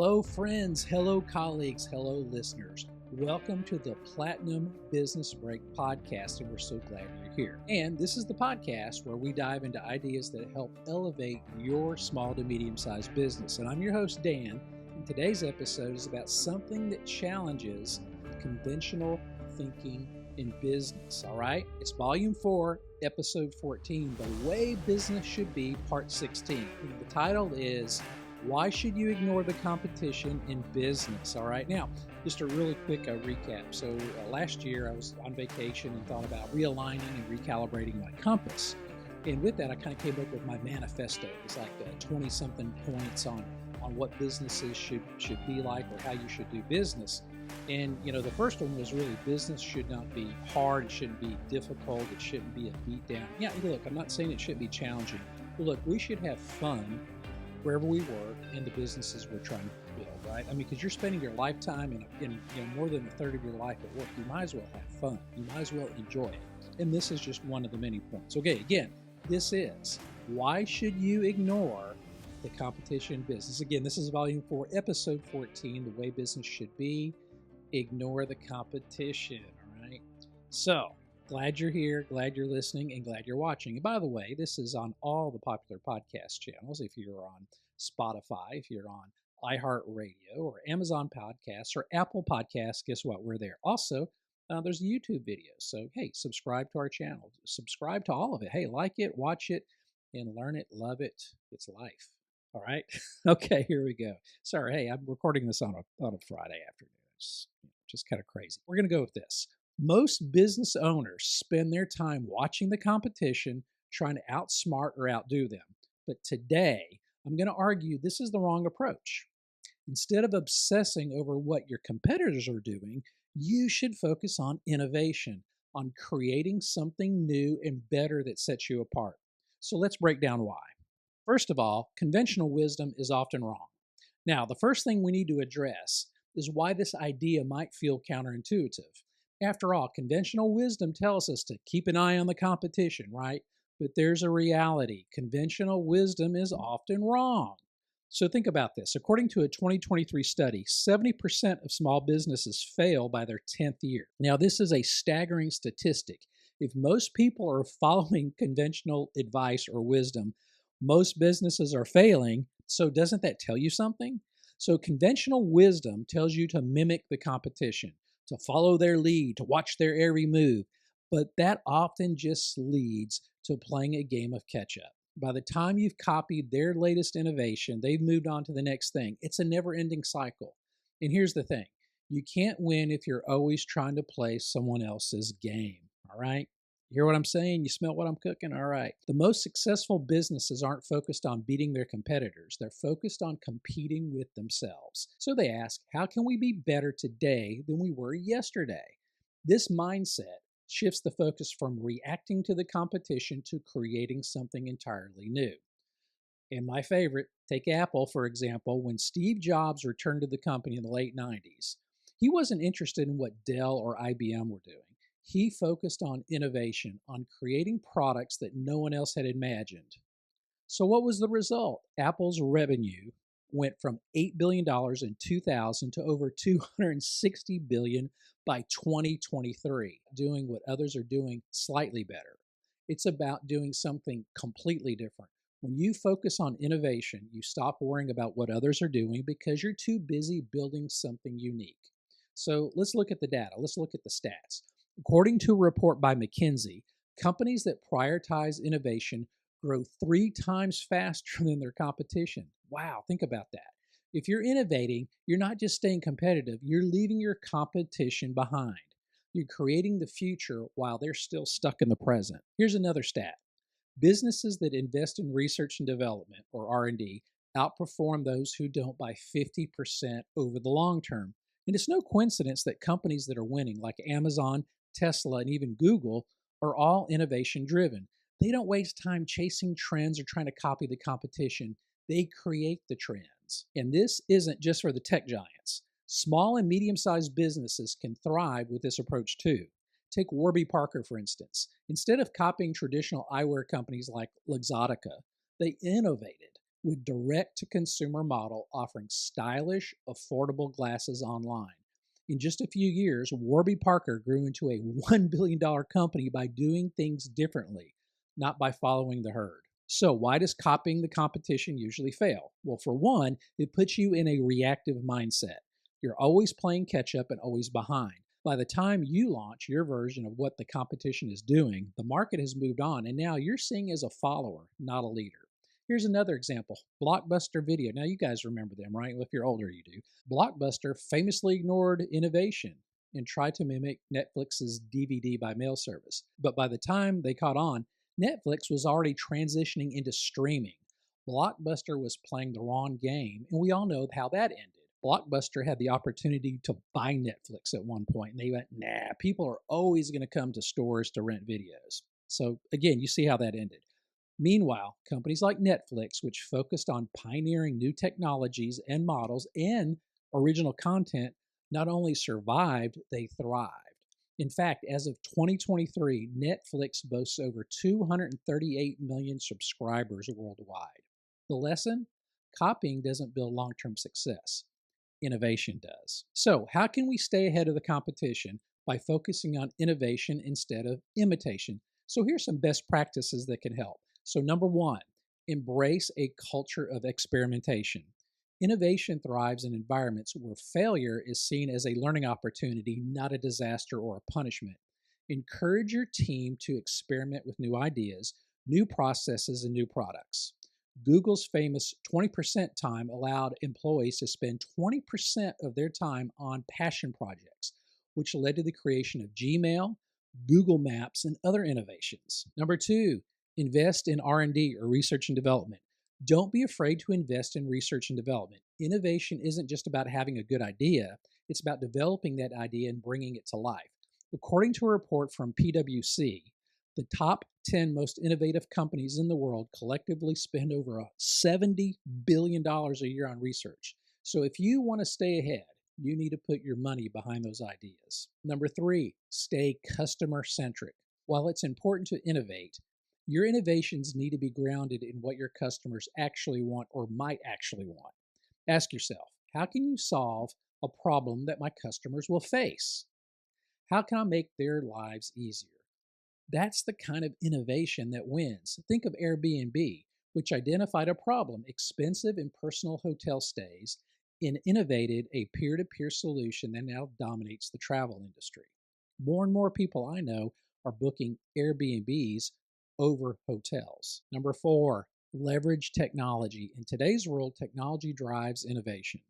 Hello, friends. Hello, colleagues. Hello, listeners. Welcome to the Platinum Business Break podcast, and we're so glad you're here. And this is the podcast where we dive into ideas that help elevate your small to medium-sized business. And I'm your host, Dan, and today's episode is about something that challenges conventional thinking in business, all right? It's Volume 4, Episode 14, The Way Business Should Be, Part 16. And the title is Why Should You Ignore the Competition in Business? All right, now, just a really quick recap. So last year I was on vacation and thought about realigning and recalibrating my compass. And with that, I kind of came up with my manifesto. It's like 20-something points on what businesses should be like or how you should do business. And, you know, the first one was really business should not be hard. It shouldn't be difficult. It shouldn't be a beatdown. Yeah, look, I'm not saying it shouldn't be challenging. But look, we should have fun wherever we work and the businesses we're trying to build, right? I mean, because you're spending your lifetime in more than a third of your life at work, you might as well have fun. You might as well enjoy it. And this is just one of the many points. Okay, again, this is Why Should You Ignore the Competition in Business? Again, this is Volume 4, Episode 14, The Way Business Should Be. Ignore the competition, all right? So, glad you're here, glad you're listening, and glad you're watching. And by the way, this is on all the popular podcast channels. If you're on Spotify, if you're on iHeartRadio or Amazon Podcasts or Apple Podcasts, guess what? We're there. Also, there's YouTube videos. So, hey, subscribe to our channel. Subscribe to all of it. Hey, like it, watch it, and learn it, love it. It's life. All right? Okay, here we go. Sorry, hey, I'm recording this on a Friday afternoon. It's just kind of crazy. We're going to go with this. Most business owners spend their time watching the competition, trying to outsmart or outdo them. But today, I'm going to argue this is the wrong approach. Instead of obsessing over what your competitors are doing, you should focus on innovation, on creating something new and better that sets you apart. So let's break down why. First of all, conventional wisdom is often wrong. Now, the first thing we need to address is why this idea might feel counterintuitive. After all, conventional wisdom tells us to keep an eye on the competition, right? But there's a reality. Conventional wisdom is often wrong. So think about this. According to a 2023 study, 70% of small businesses fail by their 10th year. Now, this is a staggering statistic. If most people are following conventional advice or wisdom, most businesses are failing. So doesn't that tell you something? So conventional wisdom tells you to mimic the competition, to follow their lead, to watch their every move. But that often just leads to playing a game of catch up. By the time you've copied their latest innovation, they've moved on to the next thing. It's a never-ending cycle. And here's the thing. You can't win if you're always trying to play someone else's game, all right? You hear what I'm saying? You smell what I'm cooking? All right. The most successful businesses aren't focused on beating their competitors. They're focused on competing with themselves. So they ask, how can we be better today than we were yesterday? This mindset shifts the focus from reacting to the competition to creating something entirely new. And my favorite, take Apple, for example. When Steve Jobs returned to the company in the late 90s, he wasn't interested in what Dell or IBM were doing. He focused on innovation, on creating products that no one else had imagined. So what was the result? Apple's revenue went from $8 billion in 2000 to over $260 billion by 2023, doing what others are doing slightly better. It's about doing something completely different. When you focus on innovation, you stop worrying about what others are doing because you're too busy building something unique. So let's look at the data. Let's look at the stats. According to a report by McKinsey, companies that prioritize innovation grow 3 times faster than their competition. Wow, think about that. If you're innovating, you're not just staying competitive, you're leaving your competition behind. You're creating the future while they're still stuck in the present. Here's another stat. Businesses that invest in research and development, or R&D, outperform those who don't by 50% over the long term. And it's no coincidence that companies that are winning, like Amazon, Tesla, and even Google, are all innovation driven. They don't waste time chasing trends or trying to copy the competition. They create the trends. And this isn't just for the tech giants. Small and medium-sized businesses can thrive with this approach too. Take Warby Parker, for instance. Instead of copying traditional eyewear companies like Luxottica, they innovated. with direct-to-consumer model offering stylish, affordable glasses online. In just a few years, Warby Parker grew into a $1 billion company by doing things differently, not by following the herd. So why does copying the competition usually fail? Well, for one, it puts you in a reactive mindset. You're always playing catch up and always behind. By the time you launch your version of what the competition is doing, the market has moved on, and now you're seen as a follower, not a leader. Here's another example, Blockbuster Video. Now, you guys remember them, right? Well, if you're older, you do. Blockbuster famously ignored innovation and tried to mimic Netflix's DVD by mail service. But by the time they caught on, Netflix was already transitioning into streaming. Blockbuster was playing the wrong game, and we all know how that ended. Blockbuster had the opportunity to buy Netflix at one point, and they went, nah, people are always going to come to stores to rent videos. So again, you see how that ended. Meanwhile, companies like Netflix, which focused on pioneering new technologies and models and original content, not only survived, they thrived. In fact, as of 2023, Netflix boasts over 238 million subscribers worldwide. The lesson? Copying doesn't build long-term success. Innovation does. So, how can we stay ahead of the competition? By focusing on innovation instead of imitation. So, here's some best practices that can help. So, number one, embrace a culture of experimentation. Innovation thrives in environments where failure is seen as a learning opportunity, not a disaster or a punishment. Encourage your team to experiment with new ideas, new processes, and new products. Google's famous 20% time allowed employees to spend 20% of their time on passion projects, which led to the creation of Gmail, Google Maps, and other innovations. Number two, invest in R&D or research and development. Don't be afraid to invest in research and development. Innovation isn't just about having a good idea, it's about developing that idea and bringing it to life. According to a report from PwC, the top 10 most innovative companies in the world collectively spend over $70 billion a year on research. So if you want to stay ahead, you need to put your money behind those ideas. Number three, stay customer-centric. While it's important to innovate, your innovations need to be grounded in what your customers actually want or might actually want. Ask yourself, how can you solve a problem that my customers will face? How can I make their lives easier? That's the kind of innovation that wins. Think of Airbnb, which identified a problem, expensive and personal hotel stays, and innovated a peer-to-peer solution that now dominates the travel industry. More and more people I know are booking Airbnbs over hotels. Number four, leverage technology. In today's world, technology drives innovation.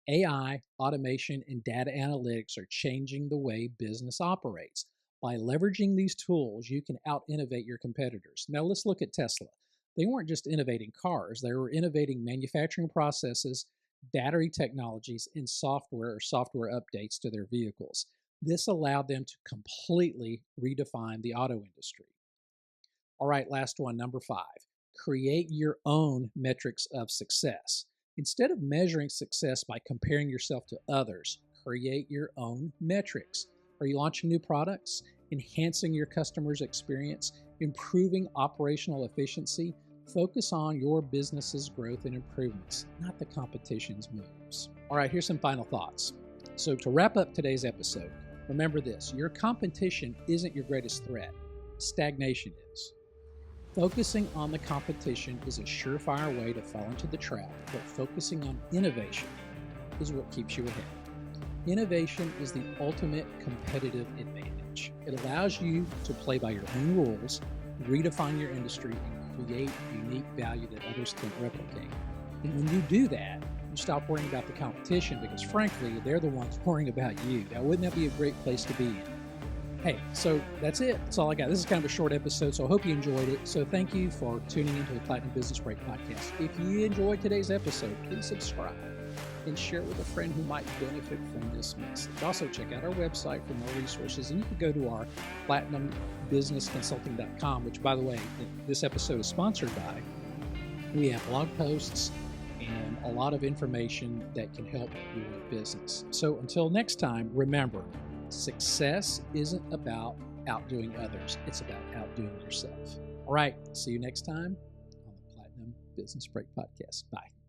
AI, automation, and data analytics are changing the way business operates. By leveraging these tools, you can out-innovate your competitors. Now let's look at Tesla. They weren't just innovating cars, they were innovating manufacturing processes, battery technologies, and software updates to their vehicles. This allowed them to completely redefine the auto industry. All right, last one, number five. Create your own metrics of success. Instead of measuring success by comparing yourself to others, create your own metrics. Are you launching new products, enhancing your customers' experience, improving operational efficiency? Focus on your business's growth and improvements, not the competition's moves. All right, here's some final thoughts. So to wrap up today's episode, remember this, your competition isn't your greatest threat. Stagnation is. Focusing on the competition is a surefire way to fall into the trap, but focusing on innovation is what keeps you ahead. Innovation is the ultimate competitive advantage. It allows you to play by your own rules, redefine your industry, and create unique value that others can't replicate. And when you do that, you stop worrying about the competition because, frankly, they're the ones worrying about you. Now, wouldn't that be a great place to be in? Hey, so that's it. That's all I got. This is kind of a short episode, so I hope you enjoyed it. So thank you for tuning into the Platinum Business Break podcast. If you enjoyed today's episode, please subscribe and share it with a friend who might benefit from this message. Also, check out our website for more resources, and you can go to our platinumbusinessconsulting.com, which, by the way, this episode is sponsored by. We have blog posts and a lot of information that can help your business. So until next time, remember, success isn't about outdoing others. It's about outdoing yourself. All right. See you next time on the Platinum Platinum Business Break Podcast. Bye.